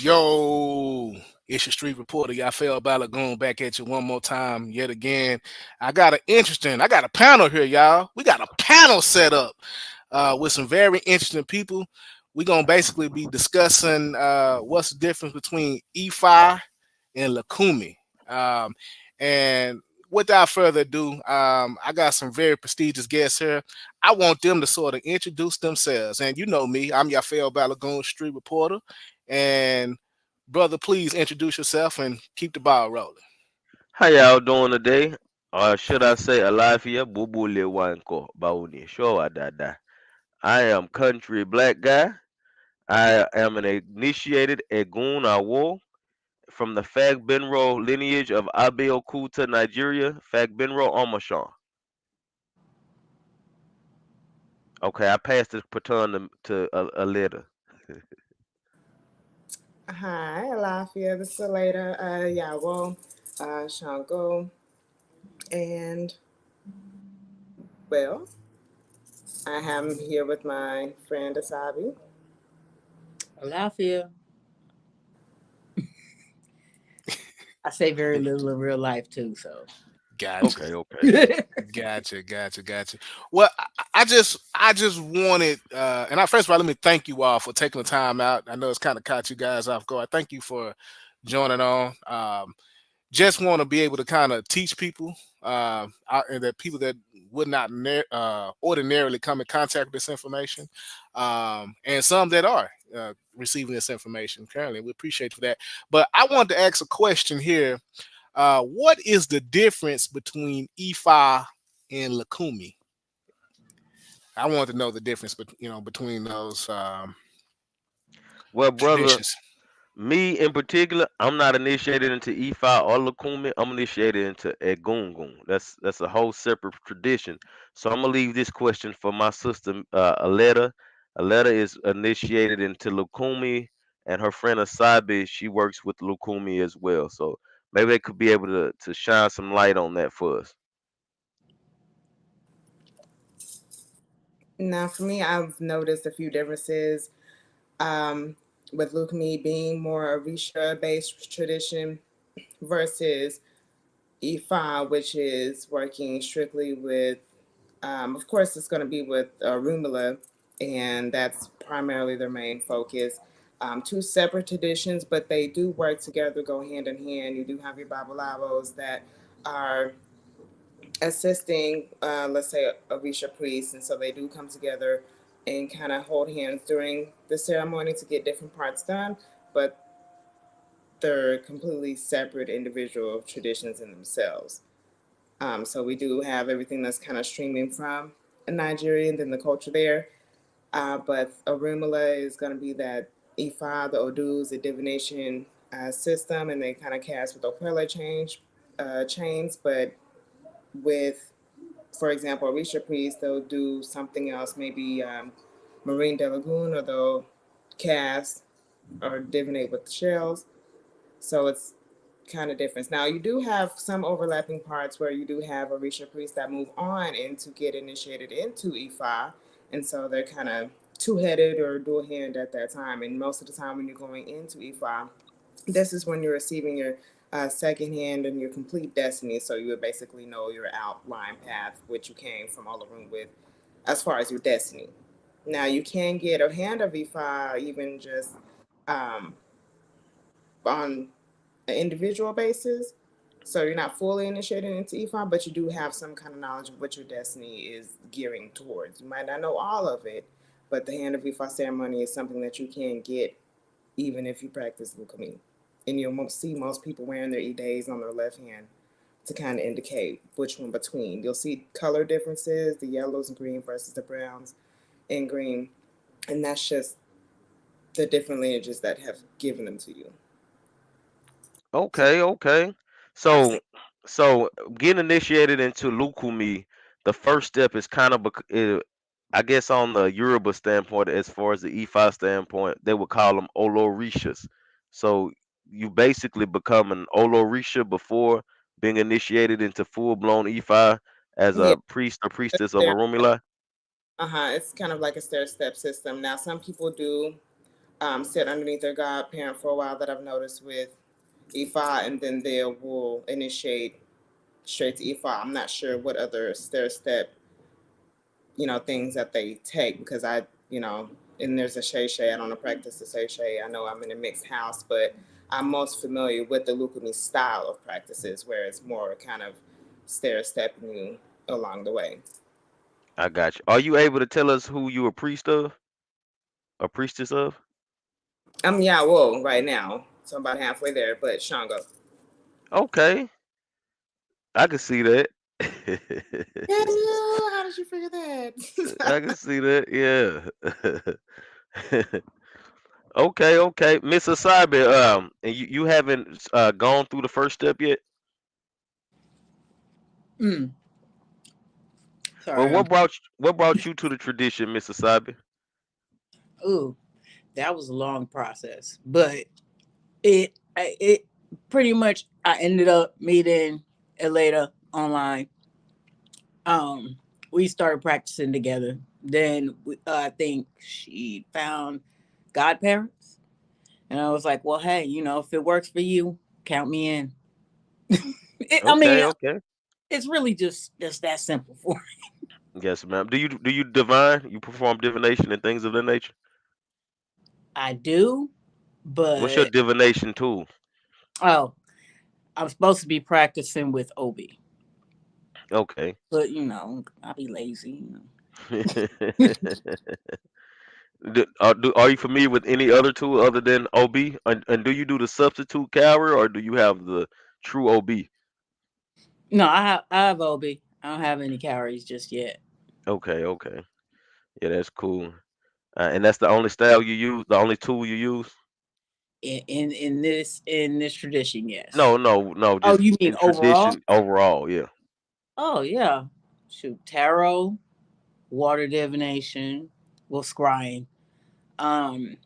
Yo, it's your street reporter, Yafeuh Balogun, back at you one more time, yet again. I got a panel here, y'all. We got a panel set up with some very interesting people. We're going to basically be discussing what's the difference between Ifa and Lucumi. Um, and without further ado, I got some very prestigious guests here. I want them to sort of introduce themselves. And you know me, I'm Yafeuh Balogun, street reporter. And brother, please introduce yourself and keep the ball rolling. How y'all doing today? Or should I say Alafia Bubule Wanko Bauni Showa Dada. I am country black guy. I am an initiated Egun Awo from the Fagbenro lineage of Abeokuta, Nigeria. Fagbenro Omashaw. Okay, I passed the baton to Eleda. Hi, Alafia. This is Eleda. Yafeuh, Shango, and well, I am here with my friend Asabi. Alafia. I say very little in real life too, so. Gotcha. Okay, okay. Gotcha. Well, I just wanted, and first of all, let me thank you all for taking the time out. I know it's kind of caught you guys off guard. Thank you for joining on. Just want to be able to kind of teach people, and that people that would not ordinarily come in contact with this information, and some that are receiving this information currently. We appreciate for that. But I wanted to ask a question here. What is the difference between Ifa and Lucumi? I want to know the difference, between those Well, brother, traditions. me in particular, I'm not initiated into Ifa or Lakumi. I'm initiated into Egungun. That's a whole separate tradition. So I'm gonna leave this question for my sister Aleta. Aleta is initiated into Lukumi, and her friend Asabi, she works with Lukumi as well. So maybe they could be able to shine some light on that for us. Now, for me, I've noticed a few differences um, with Lukumi being more Orisha-based tradition versus Ifa, which is working strictly with, of course, it's going to be with Rumila, and that's primarily their main focus. Two separate traditions, but they do work together, go hand in hand. You do have your Babalawos that are assisting, let's say, Orisha priests, and so they do come together and kind of hold hands during the ceremony to get different parts done, but they're completely separate individual traditions in themselves. So we do have everything that's kind of streaming from Nigeria and then the culture there. But Orumila is going to be that Ifa, the Odus, the divination system, and they kind of cast with Okwele chains. But with, for example, Orisha priests, they'll do something else, maybe Marine de Lagoon, or they'll cast or divinate with the shells. So it's kind of different. Now you do have some overlapping parts where you do have Orisha priests that move on and to get initiated into Ifa, and so they're kind of two-headed or dual-hand at that time. And most of the time, when you're going into Ifa, this is when you're receiving your second hand and your complete destiny. So you would basically know your outline path, which you came from Olarum with, as far as your destiny. Now you can get a hand of Ifa even just um, on an individual basis. So you're not fully initiated into EFON, but you do have some kind of knowledge of what your destiny is gearing towards. You might not know all of it, but the hand of EFON ceremony is something that you can get even if you practice Lukumi. And you'll see most people wearing their E-days on their left hand to kind of indicate which one between. You'll see color differences, the yellows and green versus the browns and green. And that's just the different lineages that have given them to you. Okay, okay. So, so getting initiated into Lukumi, the first step is kind of, I guess, on the Yoruba standpoint, as far as the E5 standpoint, they would call them Olorishas. So you basically become an Olorisha before being initiated into full blown E5 as Yeah, a priest or priestess of Orumila. it's kind of like a stair step system. Now, some people do sit underneath their godparent for a while that I've noticed with Ifa, and then they will initiate straight to Ifa. I'm not sure what other stair step, things that they take because and there's a Shay Shay. I don't practice the Shay Shay. I know I'm in a mixed house, but I'm most familiar with the Lucumi style of practices where it's more kind of stair stepping you along the way. I got you. Are you able to tell us who you a priest of? A priestess of? I'm Yafeuh right now, so I'm about halfway there, but Shango. Okay, I can see that. Yeah, how did you figure that? I can see that. Yeah. Okay, okay, Miss Asabi. And you haven't gone through the first step yet. Mm, Well, sorry. I'm, what brought you to the tradition, Miss Asabi? ooh, that was a long process, but it pretty much I ended up meeting Eleda online. Um, we started practicing together. Then I think she found godparents, and I was like, "Well, hey, if it works for you, count me in." I mean, Okay, okay. it's really just that simple for me. Yes, ma'am. Do you divine? You perform divination and things of that nature? I do, What's your but divination tool? oh, I'm supposed to be practicing with Obi, Okay. but I'll be lazy. Are you familiar with any other tool other than OB? And do you do the substitute cower or do you have the true OB? No, I have Obi. I don't have any calories just yet. Okay, okay. Yeah, that's cool. And that's the only style you use, the only tool you use? In this tradition, yes. No, no, no, Oh, just you mean in overall? tradition overall, yeah. Oh yeah. Shoot, tarot, water divination, well, scrying. Um,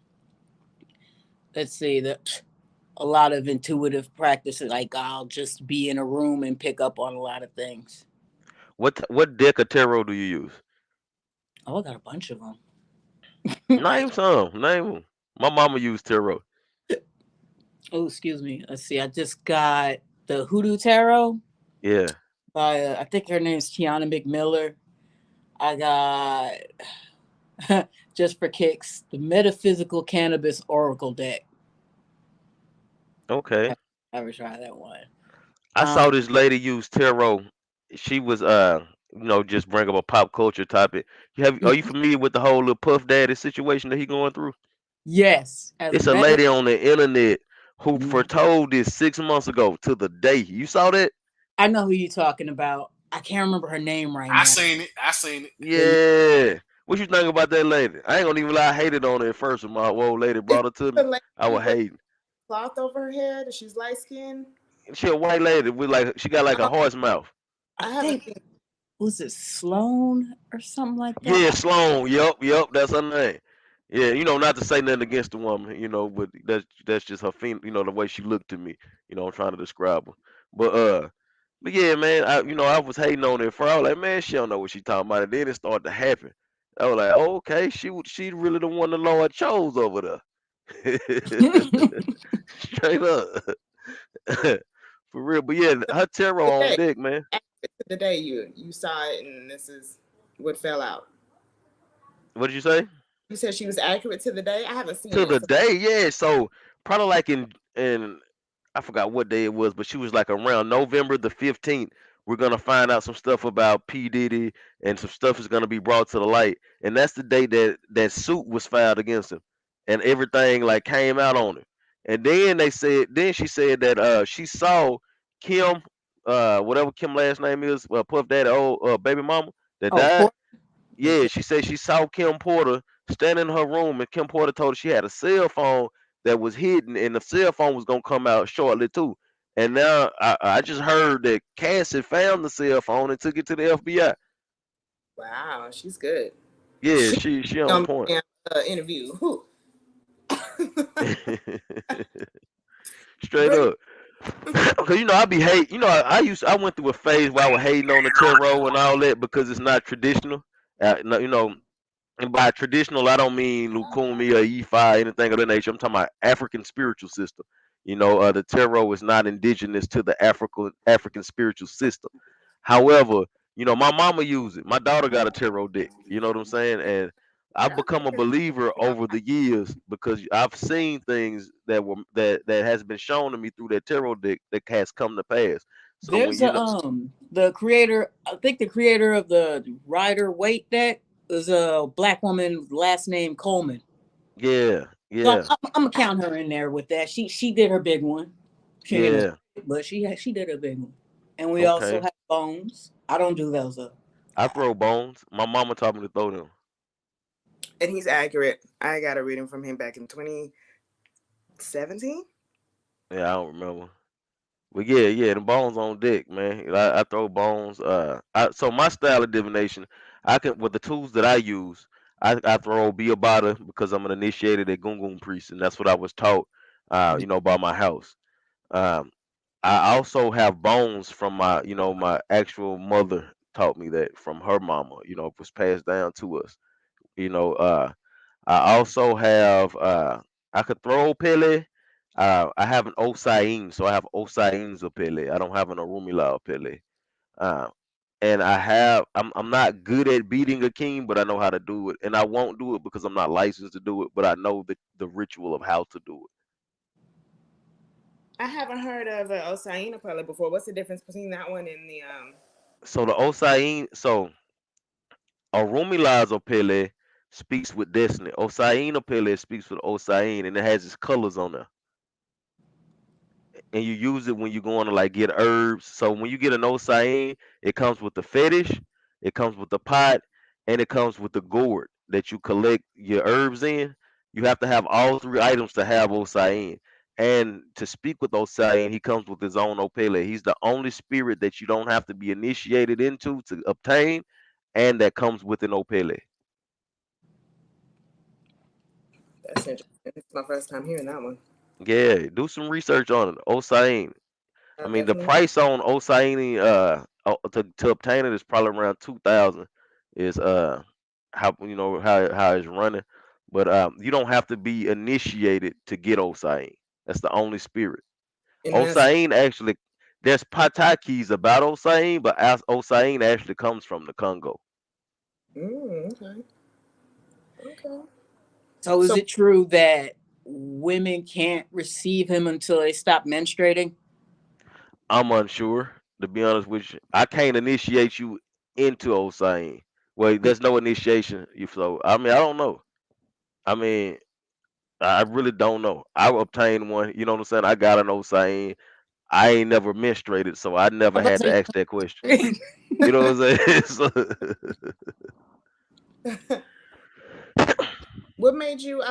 let's see that a lot of intuitive practices. Like I'll just be in a room and pick up on a lot of things. What deck of tarot do you use? Oh, I got a bunch of them. Name some, name them. My mama used tarot. Oh, excuse me. Let's see. I just got the Hoodoo Tarot Yeah. by I think her name's Tiana McMiller. I got just for kicks the Metaphysical Cannabis Oracle deck. Okay. I ever try that one. I Um, saw this lady use tarot. She was just bring up a pop culture topic. Are you familiar with the whole little Puff Daddy situation that he going through? yes, as a It's a matter. lady on the internet who Mhm. foretold this 6 months ago to the day. You saw that? I know who you're talking about. I can't remember her name right I now. seen it. I seen it. But yeah, Yeah. What you think about that lady? I ain't gonna even lie, I hated on her at first when my old lady Is brought her to me. the I lady was with hating. cloth over her head? She's light skinned. She a white lady with like she got like a Oh, horse mouth. I I haven't think seen. was it Sloan or something like that. Yeah, Sloan. Yup, yup, that's her name. Yeah, not to say nothing against the woman, but that's just her the way she looked to me. I'm trying to describe her. But but yeah, man, I was hating on it for I was like, man, she don't know what she talking about. And then it started to happen. I was like, oh, okay, she really the one the Lord chose over there. Straight up. For real. But yeah, her tarot The on day, deck, man. accurate to the day you saw it, and this is what fell out. What did you say? You said she was accurate to the day. I haven't seen To it. the So day, yeah. So probably like in I forgot what day it was, but she was like around November the 15th. We're gonna find out some stuff about P Diddy, and some stuff is gonna be brought to the light. And that's the day that suit was filed against him, and everything like came out on her. And then she said that she saw Kim, whatever Kim last name is, Puff Daddy old baby mama that Oh, died. poor. Yeah, she said she saw Kim Porter standing in her room, and Kim Porter told her she had a cell phone that was hidden, and the cell phone was gonna come out shortly too. And now I just heard that Cassie found the cell phone and took it to the FBI. wow, she's good. Yeah, She she on on point. the interview. Straight Bring up. Cause I be hate. I went through a phase where I was hating on the tarot and all that because it's not traditional. No, And by traditional, I don't mean Lucumi or Ifa, anything of that nature. I'm talking about African spiritual system. The tarot is not indigenous to the African spiritual system. However, my mama used it. My daughter got a tarot deck. You know what I'm saying? And I've become a believer over the years because I've seen things that has been shown to me through that tarot deck that has come to pass. So when There's you a know, the creator. I think the creator of the Rider Waite deck is a black woman, last name Coleman. yeah, So yeah, I'm gonna count her in there with that. She did her big one. She ain't as yeah, big, but she did her big one. And we also okay. have Bones. I don't do those though. I throw bones. My mama taught me to throw them. And he's accurate. I got a reading from him back in 2017. Yeah, I don't remember. But yeah, yeah, the bones on deck, man. I throw bones. So my style of divination, I can with the tools that I use, I throw Biabata because I'm an initiated at Gungun priest, and that's what I was taught, by my house. Um, I also have bones from my actual mother taught me that from her mama. It was passed down to us. You know, I also have I could throw Pele. I have an Osain, so I have Osain's Pele. I don't have an Arumila Pele. Uh, and I'm not good at beating a king, but I know how to do it. And I won't do it because I'm not licensed to do it, but I know the ritual of how to do it. I haven't heard of Osaina Pele before. What's the difference between that one and the So the Osain, so Arumila's Pele speaks with destiny. Osain Pele speaks with Osain, and it has its colors on there. And you use it when you're going to like get herbs. So when you get an Osain, it comes with the fetish, it comes with the pot, and it comes with the gourd that you collect your herbs in. You have to have all three items to have Osain. And to speak with Osain, he comes with his own Opele. He's the only spirit that you don't have to be initiated into to obtain, and that comes with an Opele. That's interesting. It's my first time hearing that one. Yeah, do some research on it. Osain. I I'll mean, the definitely. price on Osaini to obtain it is probably around 2,000. Is how it's running, but you don't have to be initiated to get Osain. That's the only spirit. And that's Osain actually there's patakis about Osain, but Osain actually comes from the Congo. okay. Okay. So is So it true that women can't receive him until they stop menstruating? I'm unsure to be honest with you. I can't initiate you into Osain. Well, there's no initiation. So I mean, I don't know. I mean, I really don't know. I obtained one. You know what I'm saying? I got an Osain. I ain't never menstruated, so I I'm never about had to to ask that question. say. You know what I'm saying? what made you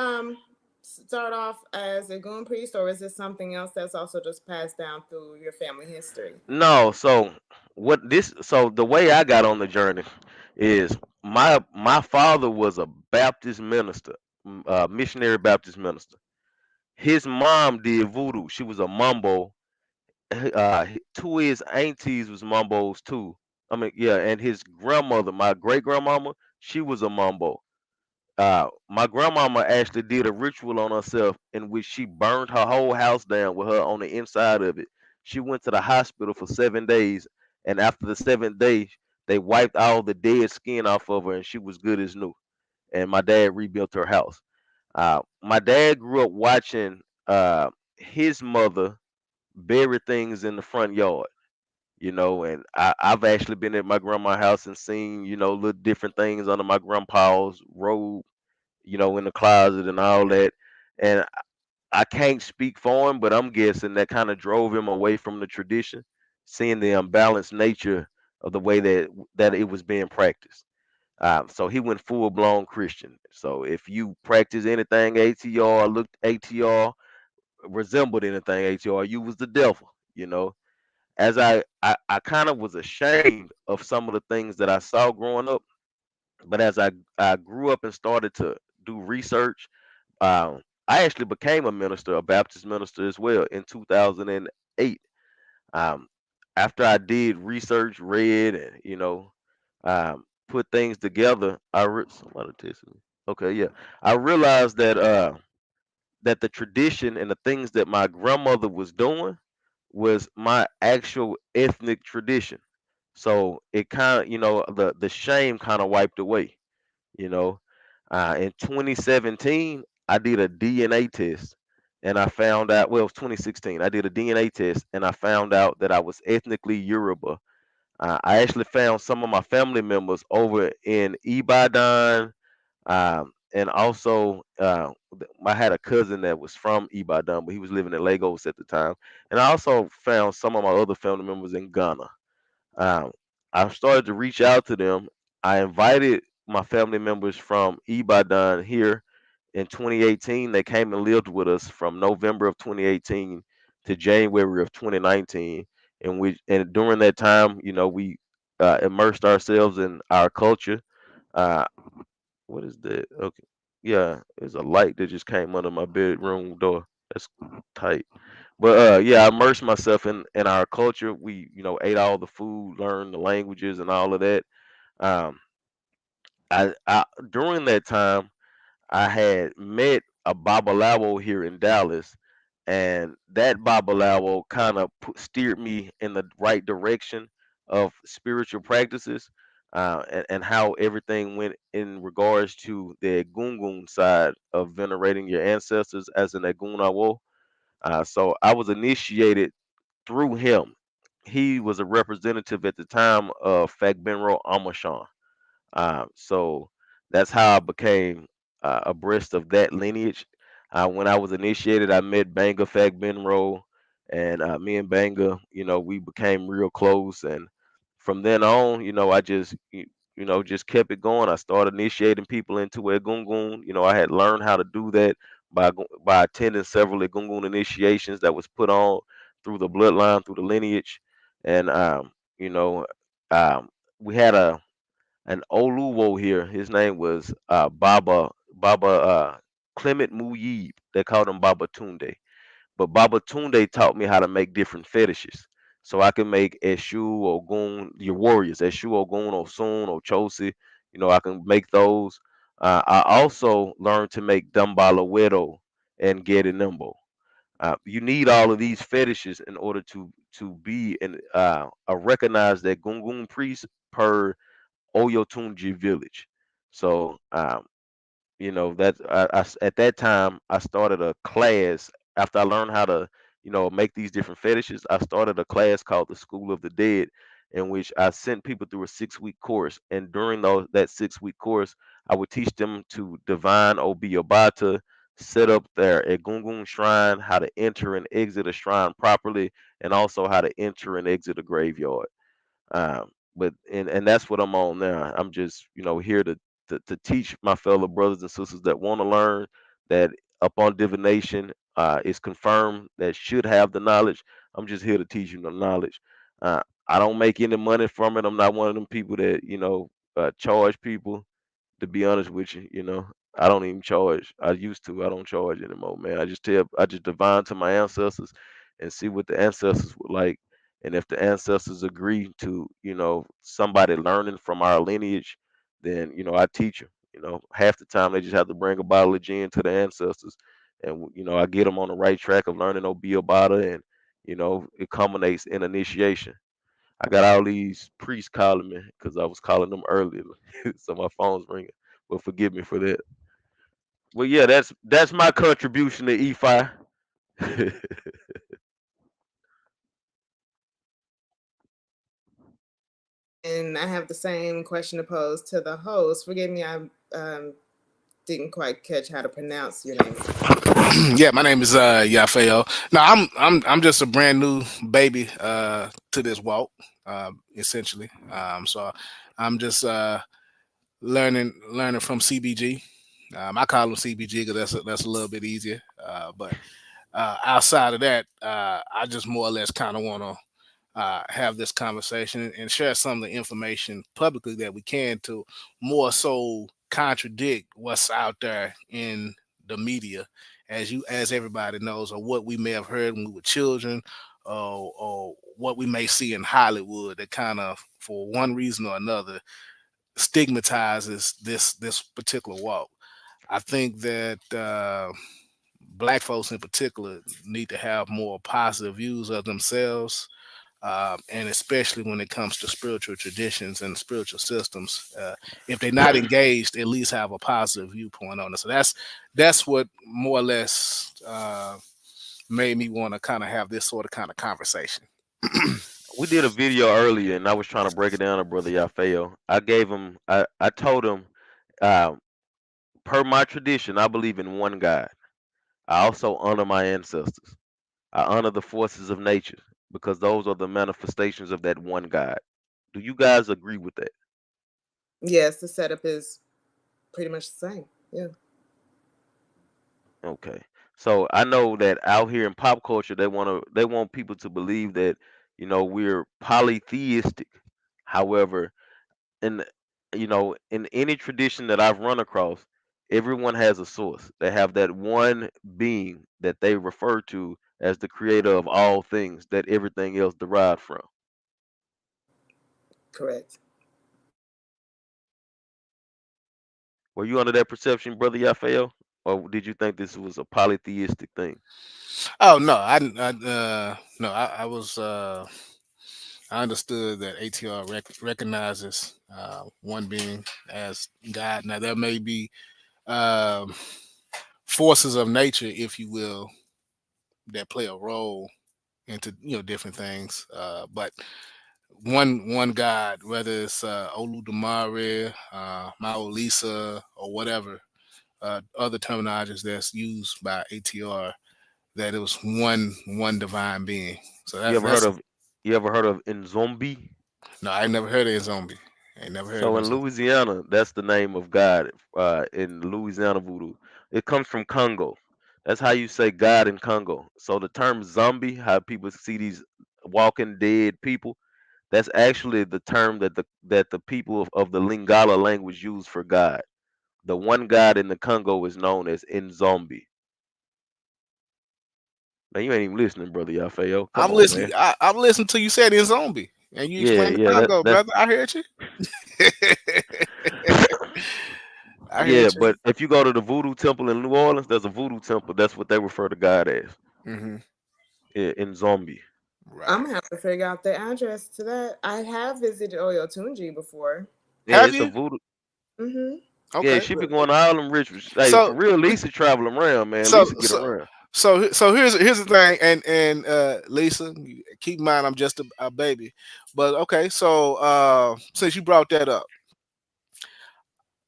start off as a goon priest, or is this something else that's also just passed down through your family history? No, so the way I got on the journey is my father was a Baptist minister, missionary Baptist minister. His mom did voodoo. She was a mumbo. Two of his aunties was mumbos too. I mean, yeah, and his grandmother, my great grandmama, she was a mumbo. My grandmama actually did a ritual on herself in which she burned her whole house down with her on the inside of it. She went to the hospital for 7 days, and after the 7th day, they wiped all the dead skin off of her, and she was good as new. And my dad rebuilt her house. My dad grew up watching his mother bury things in the front yard. And I've actually been at my grandma's house and seen, little different things under my grandpa's robe, in the closet and all that. And I can't speak for him, but I'm guessing that kind of drove him away from the tradition, seeing the unbalanced nature of the way that it was being practiced. So he went full blown Christian. So if you practice anything ATR, looked ATR, resembled anything ATR, you was the devil. As I kind of was ashamed of some of the things that I saw growing up, but as I grew up and started to do research, I actually became a minister, a Baptist minister as well in 2008. Um, After I did research, read, and um, put things together, somebody texted me. Okay, yeah, I realized that the tradition and the things that my grandmother was doing was my actual ethnic tradition. So it kind of, the shame kind of wiped away. You know, in 2017, I did a DNA test, and I found out. Well, it was 2016. I did a DNA test, and I found out that I was ethnically Yoruba. I actually found some of my family members over in Ibadan, and also I had a cousin that was from Ibadan, but he was living in Lagos at the time. And I also found some of my other family members in Ghana. um, I started to reach out to them. I invited my family members from Ibadan here in 2018. They came and lived with us from November of 2018 to January of 2019. And during that time, we immersed ourselves in our culture. Uh, what is that? Okay, yeah, there's a light that just came under my bedroom door. That's tight. But yeah, I immersed myself in our culture. We, ate all the food, learned the languages, and all of that. Um, I during that time, I had met a Babalawo here in Dallas, and that Babalawo kind of steered me in the right direction of spiritual practices, and how everything went in regards to the Egungun side of venerating your ancestors as an Egunawo. So I was initiated through him. He was a representative at the time of Fagbenro Amashan. So that's how I became abreast of that lineage. When I was initiated, I met Banga Fagbenro, and me and Banga, we became real close. And from then on, I just, just kept it going. I started initiating people into Egungun. I had learned how to do that by attending several Egungun initiations that was put on through the bloodline, through the lineage. And you know, um, we had an Oluwo here. His name was Baba Clement Muyib. They called him Baba Tunde. But Baba Tunde taught me how to make different fetishes. So I can make Eshu, Ogun, your warriors, Eshu, Ogun, Osun, Ochosi. I can make those. I also learned to make Dumbala Wedo and Gedi Nimbo. You need all of these fetishes in order to be a recognized that Gungun priest per Oyotunji village. So at that time I started a class after I learned how to make these different fetishes. I started a class called the School of the Dead, in which I sent people through a 6 week course, and during that 6 week course I would teach them to divine Obiobata, set up their Egungun shrine, how to enter and exit a shrine properly, and also how to enter and exit a graveyard. But that's what I'm on now. I'm just here to teach my fellow brothers and sisters that want to learn, that upon divination is confirmed, that should have the knowledge. I'm just here to teach you the knowledge. I don't make any money from it. I'm not one of them people that charge people. To be honest with you, I don't even charge. I used to. I don't charge anymore, man. I just divine to my ancestors and see what the ancestors would like. And if the ancestors agree to, somebody learning from our lineage, then, I teach them. Half the time they just have to bring a bottle of gin to the ancestors. And, I get them on the right track of learning Obiobata, and, it culminates in initiation. I got all these priests calling me because I was calling them earlier, so my phone's ringing. But forgive me for that. Well, yeah, that's my contribution to EFI. And I have the same question to pose to the host. Forgive me, I didn't quite catch how to pronounce your name. Yeah, my name is Yafeuh. No, I'm just a brand new baby to this walk, essentially. So I'm just learning from CBG. I call him CBG because that's a little bit easier. But outside of that, I just more or less kind of want to have this conversation and share some of the information publicly that we can to more so contradict what's out there in the media, as everybody knows, or what we may have heard when we were children, or what we may see in Hollywood that kind of, for one reason or another, stigmatizes this particular walk. I think that black folks in particular need to have more positive views of themselves, and especially when it comes to spiritual traditions and spiritual systems. If they're not engaged, at least have a positive viewpoint on it. So that's what more or less made me want to kind of have this sort of kind of conversation. We did a video earlier, and I was trying to break it down to Brother Yafeuh. I told him, uh, per my tradition, I believe in one God. I also honor my ancestors. I honor the forces of nature because those are the manifestations of that one God. Do you guys agree with that? Yes, the setup is pretty much the same. Yeah. Okay. So I know that out here in pop culture, they want people to believe that we're polytheistic. However, in in any tradition that I've run across, everyone has a source. They have that one being that they refer to as the creator of all things that everything else derived from. Correct. Were you under that perception, Brother Yafeo? Or did you think this was a polytheistic thing? Oh no, no, I was I understood that ATR recognizes one being as God. Now there may be um, forces of nature, if you will, that play a role into different things, but one God, whether it's Oludumare, Maolisa, or whatever other terminologies that's used by ATR, that it was one divine being. So You ever heard that's of you ever heard of Nzombi? no, I never heard of a zombie. I ain't never heard of So a in zombie. Louisiana, that's the name of God in Louisiana voodoo. It comes from Congo. That's how you say God in Congo. So the term zombie, how people see these walking dead people, that's actually the term that the people of the Lingala language use for God. The one God in the Congo is known as Nzombi. Now you ain't even listening, brother Yafeo. Come I'm on, listening. man. I'm listening to you said in zombie, and you Yeah, explained the yeah, Congo, that's brother. I heard you. I heard yeah. you. But if you go to the Voodoo Temple in New Orleans, there's a Voodoo Temple. That's what they refer to God as. Hmm. In Zombie. I'm Right. gonna have to figure out the address to that. I have visited Oyotunji before. Yeah, Have it's a you? Voodoo. Mm-hmm. Yeah, Okay. she be going to all them rituals. Hey, So for real, Lisa travel around, man. so Lisa get so around. so here's the thing, and Lisa, keep in mind I'm just a baby, but okay. So since you brought that up,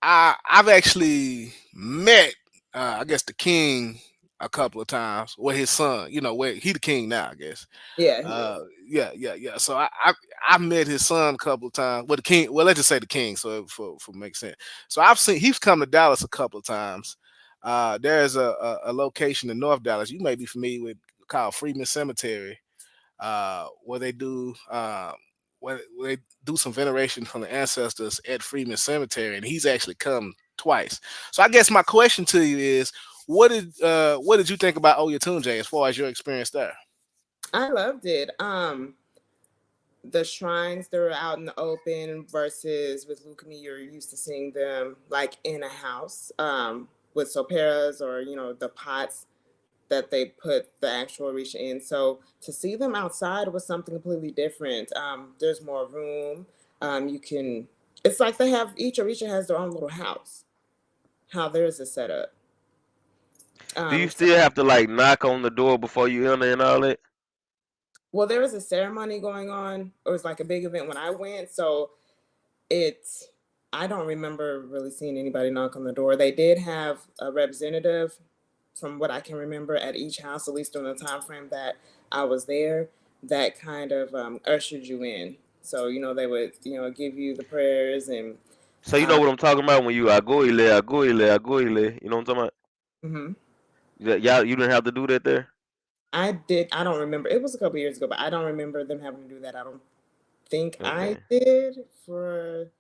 I've actually met I guess the king a couple of times, or his son. Where he the king now, I guess. Yeah, he Uh, is. yeah. So I met his son a couple of times. Well, the king. Well, let's just say the king, so for make sense. So I've seen he's come to Dallas a couple of times. There's a location in North Dallas. You may be familiar with, called Freeman Cemetery, where they do where they do some veneration from the ancestors at Freeman Cemetery, and he's actually come twice. So I guess my question to you is, what did you think about Oyatunji as far as your experience there? I loved it. The shrines that are out in the open versus with Lucami, you're used to seeing them like in a house with soperas or the pots that they put the actual Orisha in. So to see them outside was something completely different. There's more room. You can. It's like they have each Orisha has their own little house. How theirs is set up. Do you So still have to like knock on the door before you enter and all that? well, there was a ceremony going on. It was like a big event when I went. So it I don't remember really seeing anybody knock on the door. They did have a representative from what I can remember at each house, at least during the time frame that I was there, that kind of ushered you in. So they would give you the prayers and So you know uh, what I'm talking about when you I go ile, I go ile. You know what I'm talking about? mhm. Y'all, you didn't have to do that there. I did. I don't remember. It was a couple years ago, but I don't remember them having to do that. I don't think I Okay. did for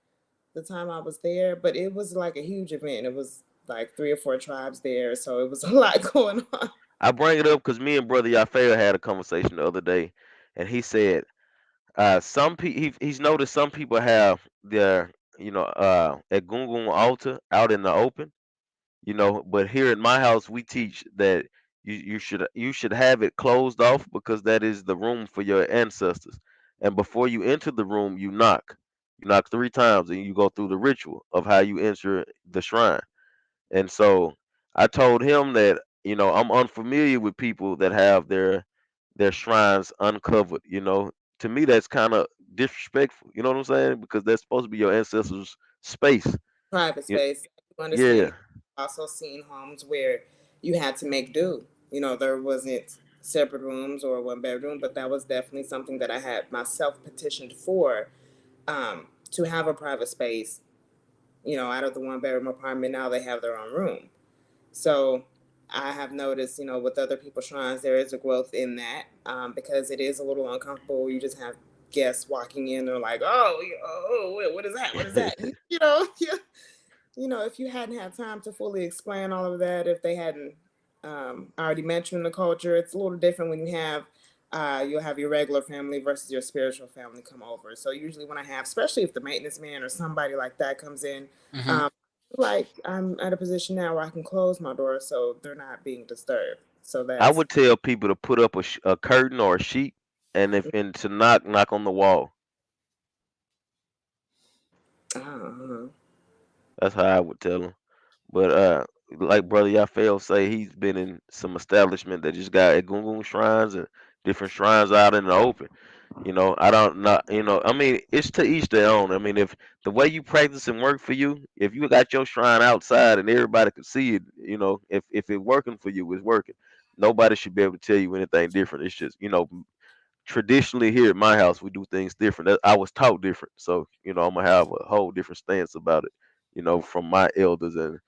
the time I was there, but it was like a huge event. It was like three or four tribes there, so it was a lot going on. I bring it up because me and brother Yafeo had a conversation the other day, and he said he's noticed some people have their at Gungun altar out in the open. But here at my house we teach that you should have it closed off because that is the room for your ancestors. And before you enter the room, you knock 3 times and you go through the ritual of how you enter the shrine. And so I told him that I'm unfamiliar with people that have their shrines uncovered. To me that's kind of disrespectful. You know what I'm saying? Because that's supposed to be your ancestors' space. Private Y- space. You Yeah. understand? Also seen homes where you had to make do. There wasn't separate rooms or one bedroom, but that was definitely something that I had myself petitioned for, to have a private space. Out of the one bedroom apartment, now they have their own room. So I have noticed, with other people's shrines, there is a growth in that, because it is a little uncomfortable. You just have guests walking in, they're like, oh, what is that? What is that? Yeah. If you hadn't had time to fully explain all of that, if they hadn't, already mentioned the culture, it's a little different when you'll have your regular family versus your spiritual family come over. So usually when I have, especially if the maintenance man or somebody like that comes in, Hmm. um, like I'm at a position now where I can close my door so they're not being disturbed. So I that's would tell people to put up a curtain or a sheet, and to knock on the wall. uh, That's how I would tell them. But like brother Yafeuh say, he's been in some establishment that just got Egungun shrines and different shrines out in the open. I don't not. I mean, it's to each their own. I mean, if the way you practice and work for you, if you got your shrine outside and everybody could see it, if it's working for you, it's working. Nobody should be able to tell you anything different. It's just, traditionally here at my house we do things different. I was taught different, so I'm gonna have a whole different stance about it. From my elders and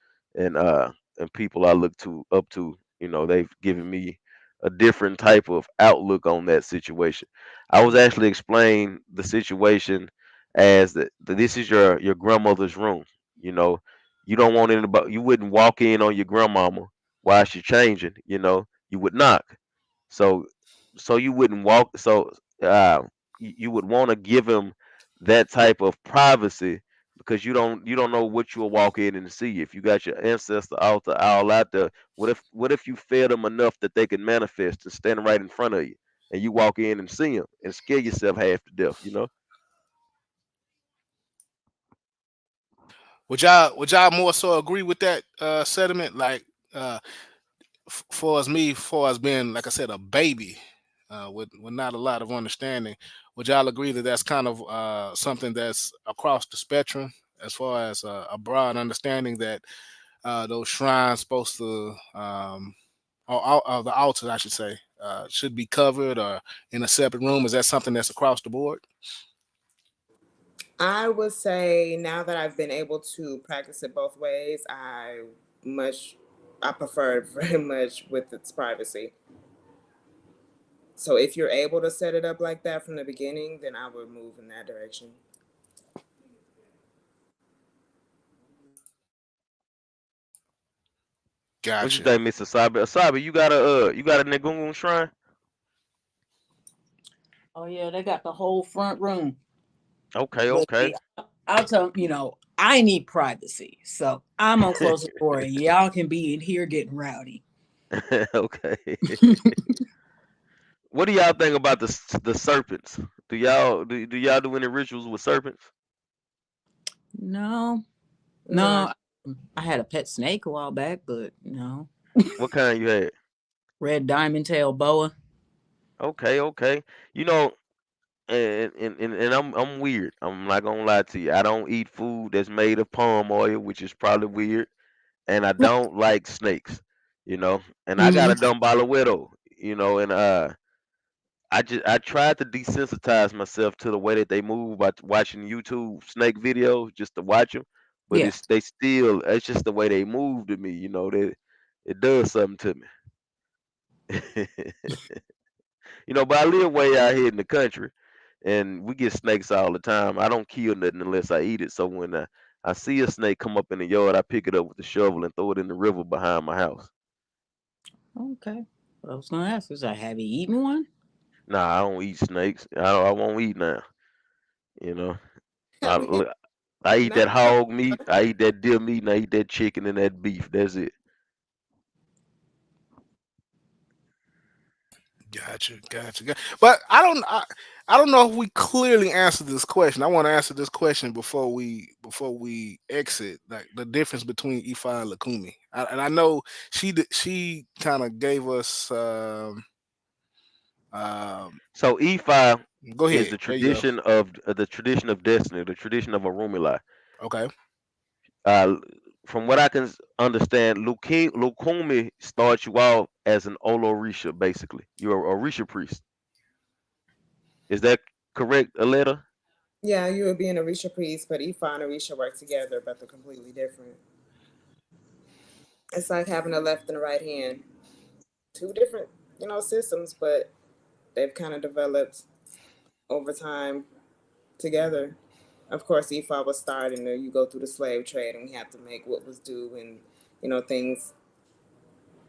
people I look to up to. They've given me a different type of outlook on that situation. I was actually explaining the situation as that this is your grandmother's room. You know, you don't want anybody. You wouldn't walk in on your grandmama while she's changing. You would knock. So you wouldn't walk. So uh, you would want to give him that type of privacy because you don't know what you'll walk in and see. If you got your ancestor altar all out there, what if you fed them enough that they can manifest and stand right in front of you, and you walk in and see them and scare yourself half to death? Would y'all more so agree with that sentiment? Like, uh, for as me, for as being, like I said, a baby, with not a lot of understanding, would y'all agree that that's kind of something that's across the spectrum as far as a broad understanding that those shrines supposed to, or the altars, I should say, should be covered or in a separate room? Is that something that's across the board? I would say now that I've been able to practice it both ways, much I prefer it very much with its privacy. So if you're able to set it up like that from the beginning, then I would move in that direction. What you Gotcha. think, Miss Asabi? Asabi, you got a Negungun shrine? Oh yeah, they got the whole front room. Okay, But okay. see, I'll tell them, I need privacy. So I'm gonna close the door and y'all can be in here getting rowdy. Okay. What do y'all think about the serpents? Do y'all do any rituals with serpents? No, No, I no. I had a pet snake a while back, but no. What kind you had? Red diamond tail boa. Okay, okay. You know, and I'm weird. I'm not gonna lie to you. I don't eat food that's made of palm oil, which is probably weird, and I don't like snakes. And I got Hmm. a dumb widow. And I tried to desensitize myself to the way that they move by watching YouTube snake videos just to watch them, but Yeah. it's just the way they move to me. That it does something to me. But I live way out here in the country, and we get snakes all the time. I don't kill nothing unless I eat it. So when I see a snake come up in the yard, I pick it up with the shovel and throw it in the river behind my house. Okay. I was gonna ask, is I have you eaten one? Nah, I don't eat snakes. I won't eat now. You know, I have you look. I eat Not that hog meat. I eat that deer meat, and I eat that chicken and that beef. That's it. But I don't know if we clearly answered this question. I want to answer this question before we exit. Like the difference between Ifa and Lakumi. And I know she kind of gave us. Um, So E5 Go is ahead. There you go. the tradition of destiny, the tradition of Orumila. Okay. Uh, from what I can understand, Lukumi starts you out as an Olorisha, basically. You're a Orisha priest. Is that correct, Aletta? yeah, you would be an Orisha priest, but Ifa and Orisha work together, but they're completely different. It's like having a left and a right hand. Two different, systems, but they've kind of developed over time together. Of course, Ifa was starting, you go through the slave trade, and we have to make what was due, and things.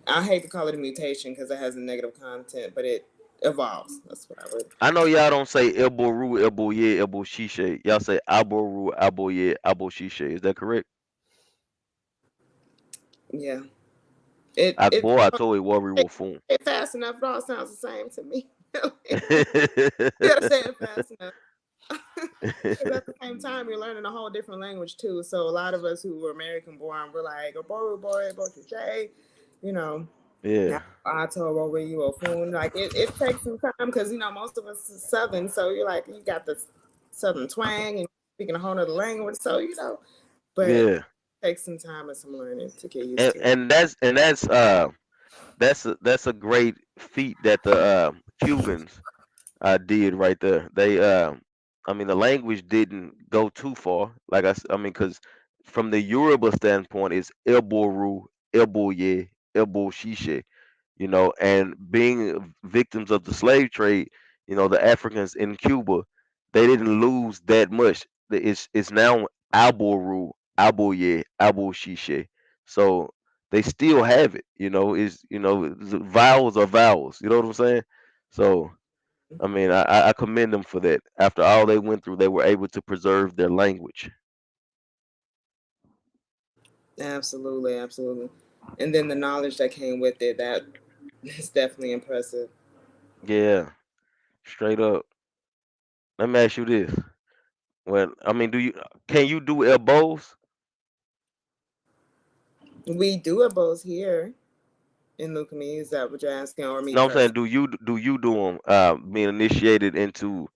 I hate to call it a mutation because it has a negative content, but it evolves. That's what I would. I know y'all don't say Elboru, Elboye, Elbo Shishe. Y'all say Aboru, Aboye, Abo Shishe. Is that correct? Yeah. It it Akbo Atoe Wari it, Wofun. it fast enough. It all sounds the same to me. You gotta say it fast enough. Because at the same time, you're learning a whole different language too. So a lot of us who were American born, we're like, "Boru boy, boy, you know, Yeah, I told over you a phone." Like it takes some time because most of us is Southern, so you're like you got the Southern twang and speaking a whole other language. So but it yeah. takes some time and some learning to get used And to. and that's a great feat that the Cubans did right there. I mean, the language didn't go too far. I mean, because from the Yoruba standpoint, it's Elboru, Elboye, Elbo Shishe, and being victims of the slave trade, the Africans in Cuba, they didn't lose that much. It's now Alboru, Alboye, Albo Shishe. So they still have it, vowels are vowels, you know what I'm saying? So I mean, I commend them for that. After all they went through, they were able to preserve their language. Absolutely, absolutely. And then the knowledge that came with it, that is definitely impressive. Yeah, straight up. Let me ask you this. Well, I mean, can you do elbows? We do it both here in Lucami. Is that what you're asking, or me No, I'm saying, personally? do you do them? Being initiated into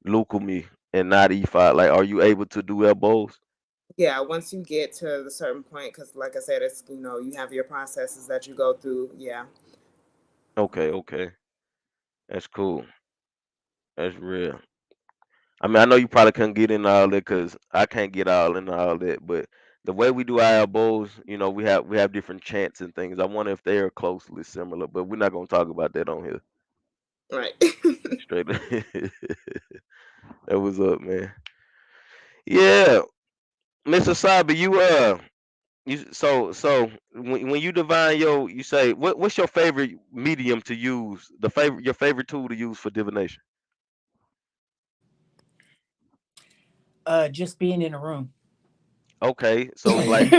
Lucumi and not E5, like, are you able to do elbows? Yeah, once you get to the certain point, because like I said, it's you have your processes that you go through. Yeah, Okay, okay, that's cool. That's real. I mean, I know you probably couldn't get in all that because I can't get all in all that, but the way we do our elbows, we have different chants and things. I wonder if they are closely similar, but we're not gonna talk about that on here. right. Straight. That was up, man. Yeah, Mr. Sabi, so when you divine you say what's your favorite medium to use? Your favorite tool to use for divination? Just being in a room. Okay, so it's like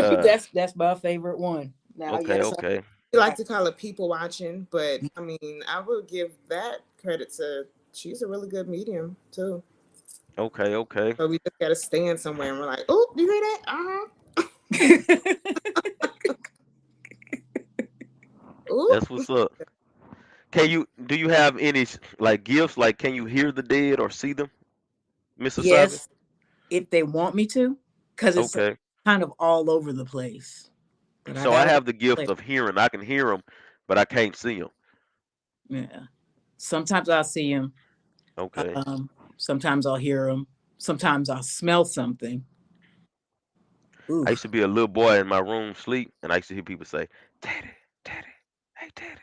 That's my favorite one. Now, okay, yes, okay, We I like to call it people watching, but I mean, I would give that credit to. She's a really good medium too. okay, okay. So we just gotta stand somewhere and we're like, "Oh, do you hear that? That's Ooh." what's up. Do you have any like gifts? Like, can you hear the dead or see them, Mr. Sabi? yes, if they want me to, because it's Okay. kind of all over the place. But I So I got have the a gift place. of hearing. I can hear them, but I can't see them. Yeah. Sometimes I'll see them. Okay. Sometimes I'll hear them. Sometimes I'll smell something. Ooh. I used to be a little boy in my room sleep, and I used to hear people say, "Daddy, Daddy, hey, Daddy,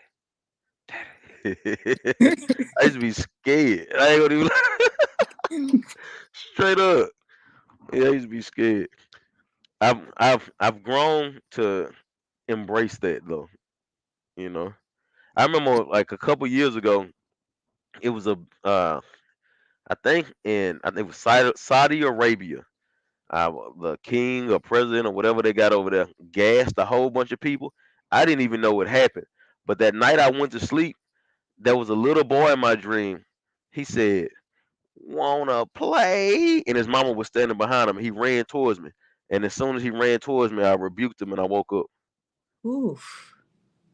Daddy." I used to be scared. I ain't gonna even straight up. Yeah, I used to be scared. I've grown to embrace that though. You know, I remember like a couple years ago, it was I think it was Saudi Arabia. the king or president or whatever they got over there gassed a whole bunch of people. I didn't even know what happened. But that night I went to sleep, there was a little boy in my dream. He said, "Wanna play?" And his mama was standing behind him. He ran towards me. And as soon as he ran towards me, I rebuked him and I woke up. Oof.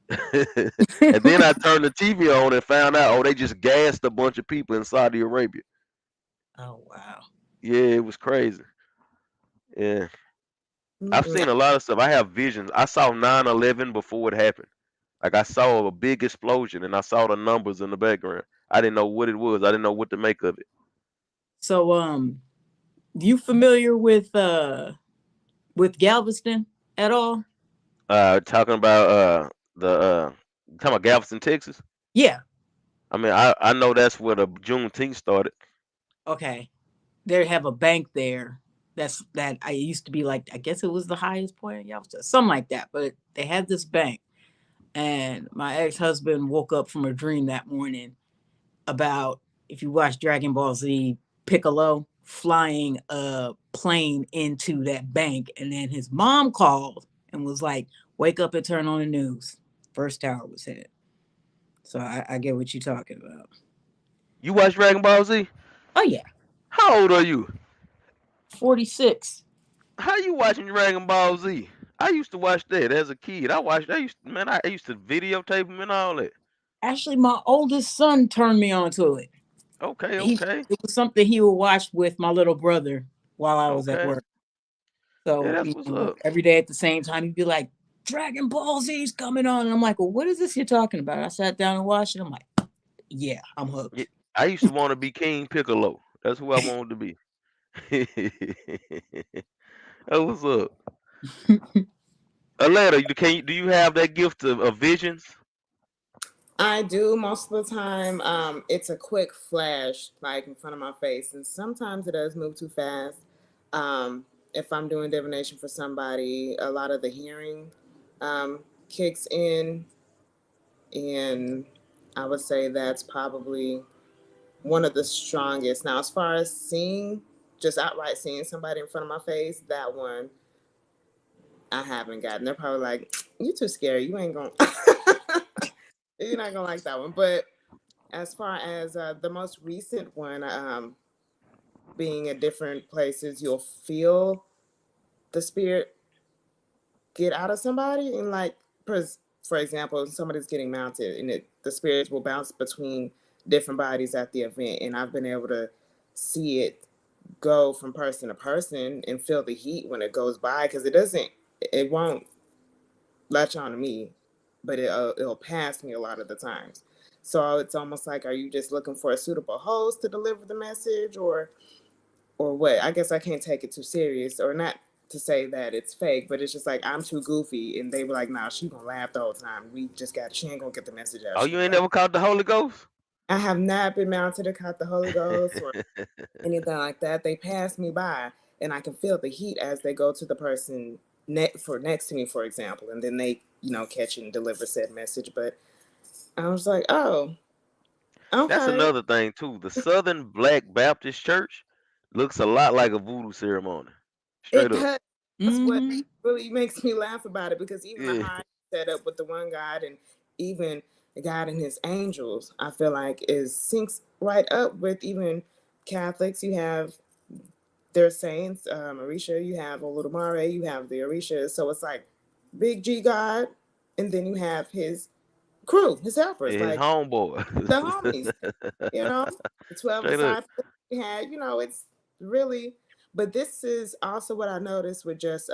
And then I turned the TV on and found out, oh, they just gassed a bunch of people in Saudi Arabia. Oh wow. Yeah, it was crazy. Yeah. I've Mm-mm. seen a lot of stuff. I have visions. I saw 9/11 before it happened. Like I saw a big explosion and I saw the numbers in the background. I didn't know what it was. I didn't know what to make of it. So you familiar with Galveston at all? Talking about the talking about Galveston, Texas. Yeah. I mean, I know that's where the Juneteenth started. Okay. They have a bank there. That I used to be like, I guess it was the highest point in Galveston, something like that. But they had this bank, and my ex-husband woke up from a dream that morning about, if you watch Dragon Ball Z, Piccolo flying a plane into that bank, and then his mom called and was like, "Wake up and turn on the news." First tower was hit. So I get what you're talking about. You watch Dragon Ball Z? Oh yeah, How old are you? 46. How you watching Dragon Ball Z? I used to watch that as a kid. I watched. I used to videotape them and all that. Actually, my oldest son turned me on to it. Okay, He okay, It was something he would watch with my little brother while I was at okay. work. Yeah, So, that's what's up. every day at the same time, he'd be like, "Dragon Ball Z's coming on." And I'm like, "Well, what is this you're talking about?" I sat down and watched it. I'm like, "Yeah, I'm Yeah, hooked." I used to want to be King Piccolo. That's who I wanted to be. That was up. Aletta, do you have that gift of visions? I do most of the time. It's a quick flash, like in front of my face, and sometimes it does move too fast. If I'm doing divination for somebody, a lot of the hearing kicks in, and I would say that's probably one of the strongest. Now, as far as seeing, just outright seeing somebody in front of my face, that one I haven't gotten. They're probably like, "You too scary. You ain't gonna, you're not gonna like that one." But as far as the most recent one, being at different places, you'll feel the spirit get out of somebody, and like, for example, somebody's getting mounted, and the spirits will bounce between different bodies at the event, and I've been able to see it go from person to person and feel the heat when it goes by, because it won't latch on to me, but it'll pass me a lot of the times. So it's almost like, are you just looking for a suitable host to deliver the message, or what? I guess I can't take it too serious, or not to say that it's fake, but it's just like I'm too goofy, and they were like, "Nah, she gonna laugh the whole time. She ain't gonna get the message out. Oh, She you gonna ain't laugh." never caught the Holy Ghost? I have not been mounted to caught the Holy Ghost or anything like that. They pass me by, and I can feel the heat as they go to the person next to me, for example, and then they, catch and deliver said message. But I was like, oh, That's okay. another thing too. The Southern Black Baptist Church looks a lot like a voodoo ceremony. It Straight up. does. That's what Hmm. really makes me laugh about it, because even the Yeah. high set up with the one God, and even God and his angels, I feel like is syncs right up with even Catholics. You have their saints, Orisha, you have Olodumare, you have the Orisha. So it's like Big G God, and then you have his crew, his helpers, His like homeboy. the homies, you know, the 12 Straight up. disciples we had, it's really, but this is also what I noticed with just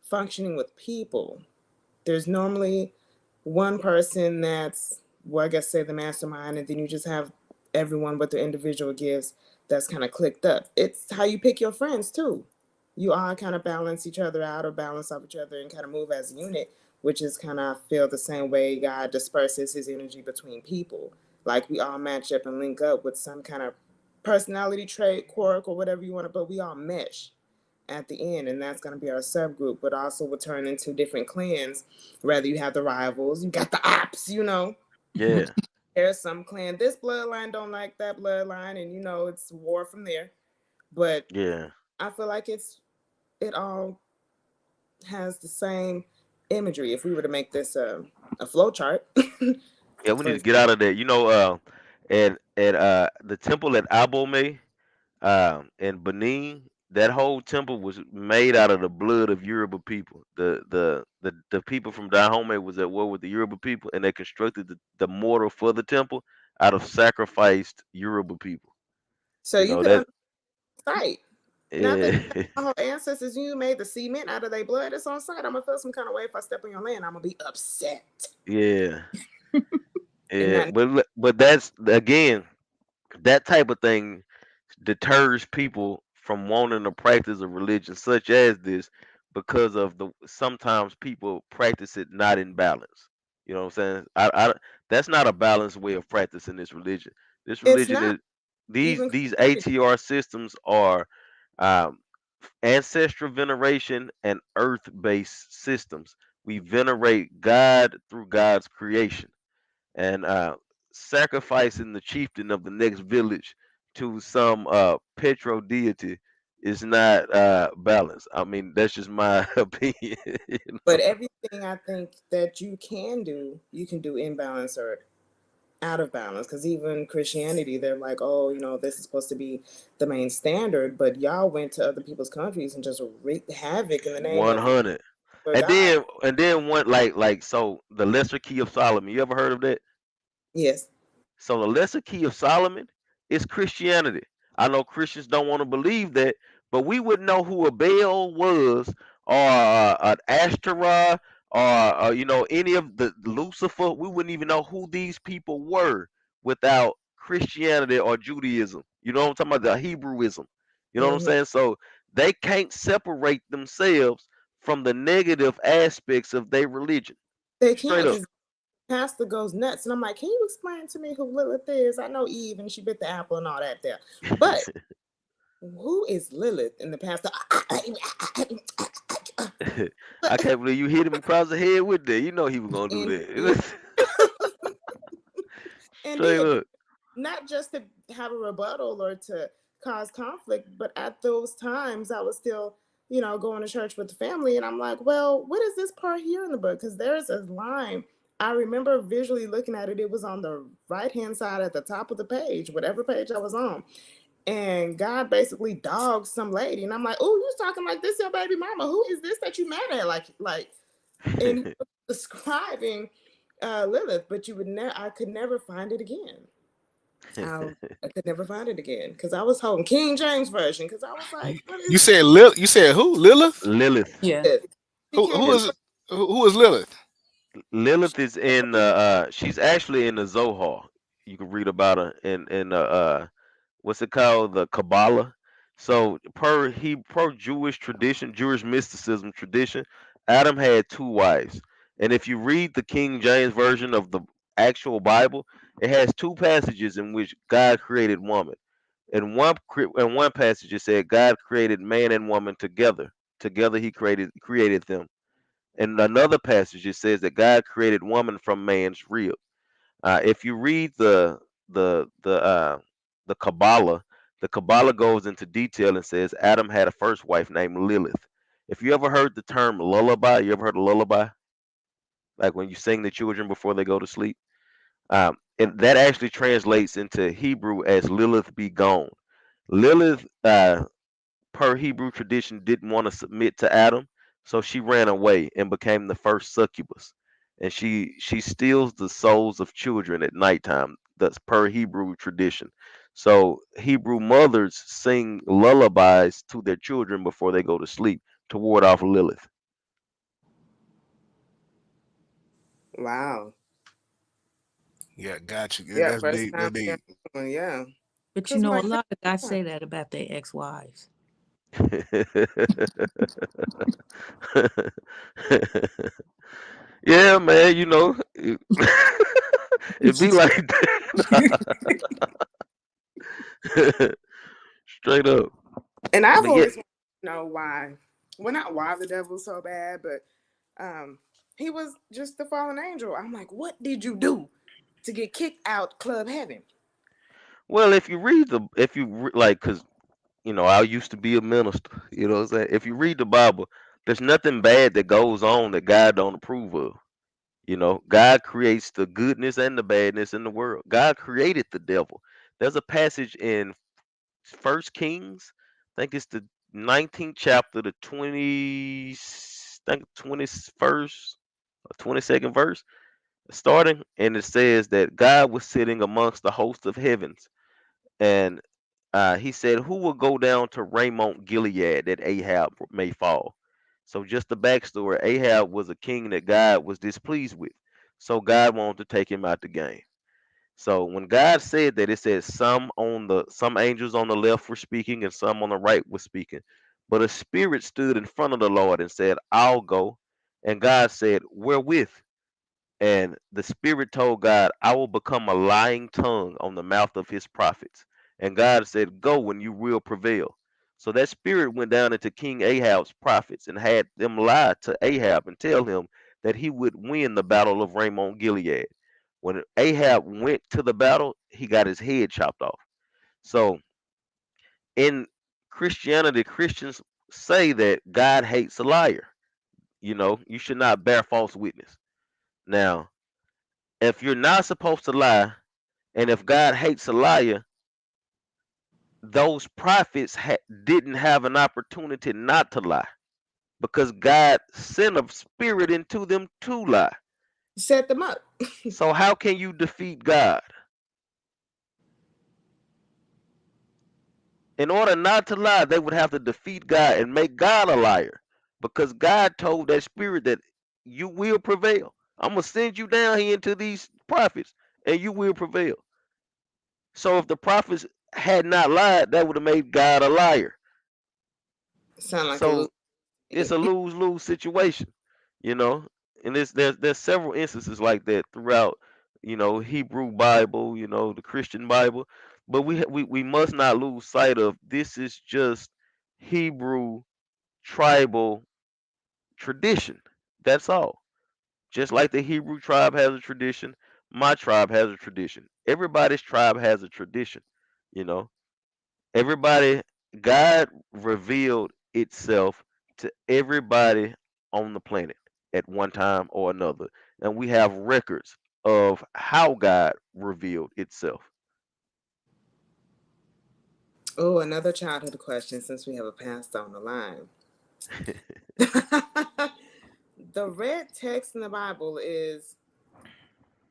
functioning with people. There's normally one person that's, well, I guess say the mastermind, and then you just have everyone with their individual gifts that's kind of clicked up. It's how you pick your friends too. You all kind of balance each other out, or balance off each other, and kind of move as a unit, which is kind of, I feel, the same way God disperses his energy between people. Like we all match up and link up with some kind of personality trait, quirk, or whatever you want to, but we all mesh at the end, and that's going to be our subgroup, but also will turn into different clans. Whether you have the rivals, you got the ops, Yeah. there's some clan, this bloodline don't like that bloodline, and it's war from there. But Yeah. I feel like it all has the same imagery. If we were to make this a flow chart, Yeah, we need for to get out of that. At the temple at Abomey, in Benin, that whole temple was made out of the blood of Yoruba people. The people from Dahomey was at war with the Yoruba people, and they constructed the mortar for the temple out of sacrificed Yoruba people. so You you know could that. sight. Not that Yeah, my whole ancestors, you made the cement out of their blood. It's on sight. I'm gonna feel some kind of way if I step on your land. I'm gonna be upset yeah, and yeah. not. But that's again, that type of thing deters people from wanting to practice a religion such as this, because of the sometimes people practice it not in balance. You know what I'm saying? That's not a balanced way of practicing this religion. This It's religion not is these even. these ATR systems are um, ancestral veneration and earth-based systems. We venerate God through God's creation, and sacrificing the chieftain of the next village to some petro deity is not balanced. I mean, that's just my opinion. But everything I think that you can do in balance or out of balance. Because even Christianity, they're like, oh, this is supposed to be the main standard, but y'all went to other people's countries and just wreaked havoc in the name of 100. your And God. then one so the Lesser Key of Solomon. You ever heard of that? Yes, So the lesser key of Solomon is Christianity. I know Christians don't want to believe that, but we wouldn't know who a Baal was, or an Ashtoreth, or any of the Lucifer. We wouldn't even know who these people were without Christianity or Judaism. You know what I'm talking about? The Hebrewism. You know what I'm hmm saying? So they can't separate themselves from the negative aspects of their religion. they Straight can't up. because pastor goes nuts, and I'm like, can you explain to me who Lilith is? I know Eve and she bit the apple and all that there, but who is Lilith in the pastor? I can't believe you hit him across the head with that. You know he was gonna do And that. Straight indeed, up. not just to have a rebuttal or to cause conflict, but at those times I was still, going to church with the family. And I'm like, well, what is this part here in the book? Because there's a line. I remember visually looking at it. It was on the right hand side at the top of the page, whatever page I was on. And God basically dogged some lady. And I'm like, oh, you talking like this, your baby mama. Who is this that you mad at? Like, and he was describing Lilith, but I could never find it again. I, I could never find it again because I was holding King James version because I was like, what You is said You said who? Lilith? Lilith. Yeah. this? She Who came who in. is who is Lilith? Lilith is in she's actually in the Zohar. You can read about her in what's it called? The Kabbalah. So per Jewish tradition, Jewish mysticism tradition, Adam had two wives. And if you read the King James version of the actual Bible, it has two passages in which God created woman. In one passage it said God created man and woman together. Together he created them. In another passage it says that God created woman from man's rib. If you read the Kabbalah, the Kabbalah goes into detail and says Adam had a first wife named Lilith. If you ever heard the term lullaby, you ever heard of lullaby? Like when you sing the children before they go to sleep. And that actually translates into Hebrew as Lilith be gone. Lilith, per Hebrew tradition, didn't want to submit to Adam, so she ran away and became the first succubus. And she steals the souls of children at nighttime. That's per Hebrew tradition. So Hebrew mothers sing lullabies to their children before they go to sleep to ward off Lilith. Wow. Yeah, got you. Yeah, Yeah, that's first deep. time That's hearing deep. that one. Yeah. But Because a like, lot of guys yeah. say that about their ex-wives. Yeah, man, it be like that. Straight up. And I've But yeah, always wanted to know why. Well, not why the devil's so bad, but he was just the fallen angel. I'm like, what did you do to get kicked out club heaven? well, if you read the, if you like, because I used to be a minister. You know what I'm saying? If you read the Bible, there's nothing bad that goes on that God don't approve of. God creates the goodness and the badness in the world. God created the devil. There's a passage in First Kings, I think it's the 19th chapter, the 21st or 22nd verse, starting, and it says that God was sitting amongst the host of heavens, and he said, "Who will go down to Raymond Gilead that Ahab may fall?" So, just the backstory: Ahab was a king that God was displeased with, so God wanted to take him out the game. So when God said that, it said some angels on the left were speaking and some on the right were speaking. But a spirit stood in front of the Lord and said, "I'll go." And God said, "Wherewith?" And the spirit told God, "I will become a lying tongue on the mouth of his prophets." And God said, "Go and you will prevail." So that spirit went down into King Ahab's prophets and had them lie to Ahab and tell him that he would win the battle of Ramoth Gilead. When Ahab went to the battle, he got his head chopped off. So in Christianity, Christians say that God hates a liar. You should not bear false witness. Now, if you're not supposed to lie, and if God hates a liar, those prophets didn't have an opportunity not to lie because God sent a spirit into them to lie. Set them up. So, how can you defeat God? In order not to lie, they would have to defeat God and make God a liar because God told that spirit that you will prevail. I'm going to send you down here into these prophets and you will prevail. So, if the prophets had not lied, that would have made God a liar. Sound like a So, it's lose. a lose-lose situation, you know. And there's several instances like that throughout, Hebrew Bible, the Christian Bible. But we must not lose sight of this is just Hebrew tribal tradition. That's all. Just like the Hebrew tribe has a tradition, my tribe has a tradition. Everybody's tribe has a tradition, you know. Everybody, God revealed itself to everybody on the planet at one time or another. And we have records of how God revealed itself. Oh, another childhood question since we have a pastor on the line. The red text in the Bible is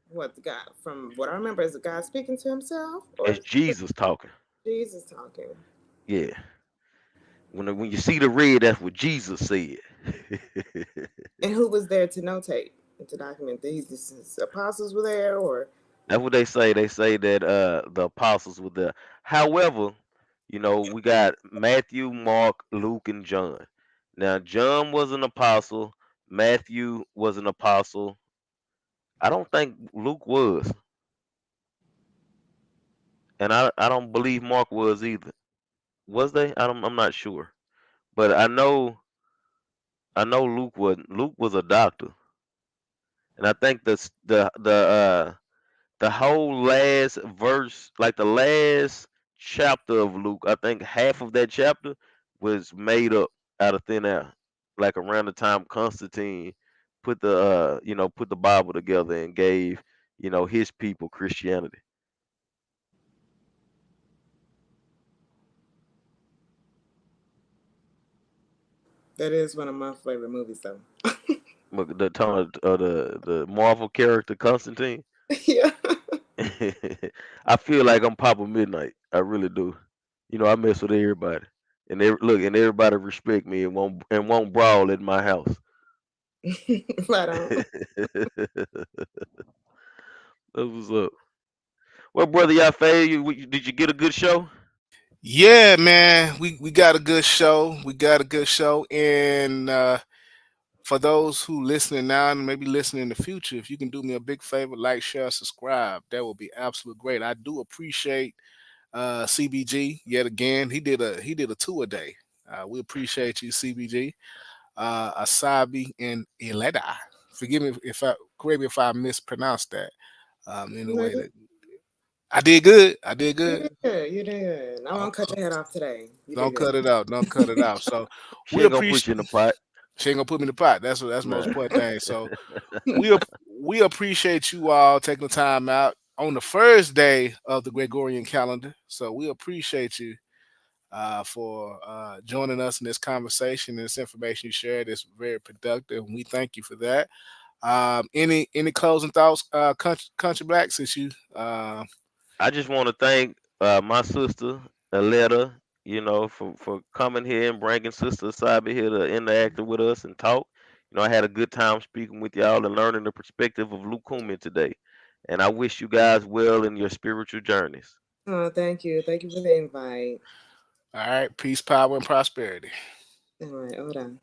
what the God, from what I remember, is God speaking to himself or It's is Jesus talking. Jesus talking? Yeah. When you see the red, that's what Jesus said. And who was there to notate and to document these his apostles were there or That's what they say. They say that the apostles were there. However, we got Matthew, Mark, Luke, and John. Now, John was an apostle. Matthew was an apostle. I don't think Luke was, and I don't believe Mark was either. Was they? I'm not sure, but I know Luke wasn't. Luke was a doctor, and I think the whole last verse, like the last chapter of Luke, I think half of that chapter was made up out of thin air, like around the time Constantine put the Bible together and gave his people Christianity. that is one of my favorite movies though. But the time of the Marvel character Constantine, Yeah. I feel like I'm Papa Midnight. I really do. I mess with everybody, and and everybody respect me and won't brawl at my house. Right on. That was up. Well, brother Yafeuh, did you get a good show? Yeah, man, we got a good show. We got a good show, and for those who listening now and maybe listening in the future, if you can do me a big favor, like, share, subscribe, that would be absolutely great. I do appreciate CBG yet again. He did a tour day. We appreciate you, CBG. Asabi and Eleda. Forgive me if I correct me if I mispronounced that. In a No, way that. I did good. I did You good. did good. You did good. I won't cut Okay. your head off today. You did Don't good. cut it out. Don't cut it out. So She we ain't gonna put appreciate. you in the pot. She ain't gonna put me in the pot. That's the most Nah. important thing. So we appreciate you all taking the time out on the first day of the Gregorian calendar. So we appreciate you for joining us in this conversation. This information you shared is very productive, and we thank you for that. Any closing thoughts, country black? Since you, I just want to thank my sister Aletta, for coming here and bringing Sister Asabi here to interact with us and talk. I had a good time speaking with y'all and learning the perspective of Lucumi today. And I wish you guys well in your spiritual journeys. Oh, thank you. Thank you for the invite. all right, peace, power, and prosperity. All right, hold on.